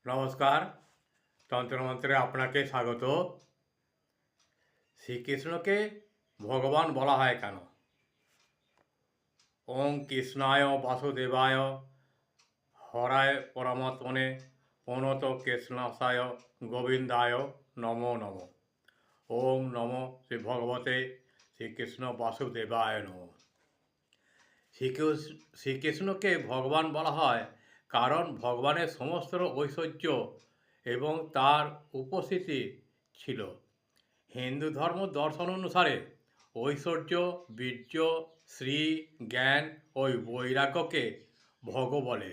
নমস্কার। তন্ত্রমন্ত্রে আপনাকে স্বাগত। শ্রীকৃষ্ণকে ভগবান বলা হয় কেন? ওম কৃষ্ণায় বাসুদেবায় হরায় পরমাত্মনে প্রণত কৃষ্ণাশায় গোবিন্দায় নমো নম। ওম নম শ্রী ভগবতে শ্রীকৃষ্ণ বাসুদেবায় নম। শ্রীকৃষ্ণকে ভগবান বলা হয় কারণ ভগবানের সমস্ত ঐশ্বর্য এবং তার উপস্থিতি ছিল। হিন্দু ধর্ম দর্শন অনুসারে ঐশ্বর্য, বীর্য, শ্রী, জ্ঞান ও বৈরাগ্যকে ভগ বলে।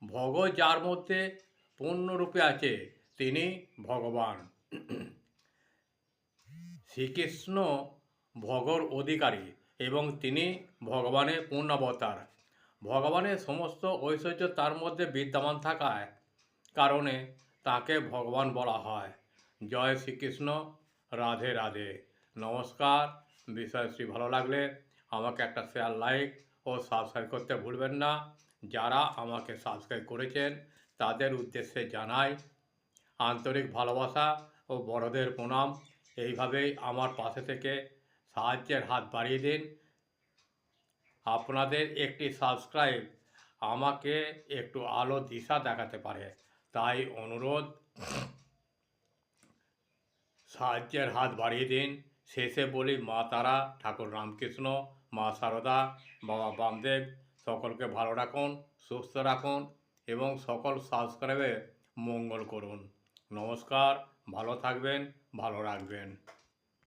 ভগ যার মধ্যে পূর্ণরূপে আছে তিনি ভগবান। শ্রীকৃষ্ণ ভগর অধিকারী এবং তিনি ভগবানের পূর্ণাবতার। ভগবানের সমস্ত ঐশ্বর্য তার মধ্যে বিদ্যমান থাকায় কারণে তাকে ভগবান বলা হয়। জয় শ্রীকৃষ্ণ, রাধে রাধে। নমস্কার। বিষয়টি ভালো লাগলে আমাকে একটা শেয়ার, লাইক ও সাবস্ক্রাইব করতে ভুলবেন না। যারা আমাকে সাবস্ক্রাইব করেছেন তাদের উদ্দেশ্যে জানাই আন্তরিক ভালোবাসা ও বড়দের প্রণাম। এইভাবেই আমার পাশে থেকে সাহায্যের হাত বাড়িয়ে দিন। আপনাদের একটি সাবস্ক্রাইব আমাকে একটু আলো দিশা দেখাতে পারে, তাই অনুরোধ সাহায্যের হাত বাড়িয়ে দিন। শেষে বলি, মা তারা, ঠাকুর রামকৃষ্ণ, মা সারদা, বাবা বামদেব সকলকে ভালো রাখুন, সুস্থ রাখুন এবং সকল সাবস্ক্রাইবে মঙ্গল করুন। নমস্কার, ভালো থাকবেন, ভালো রাখবেন।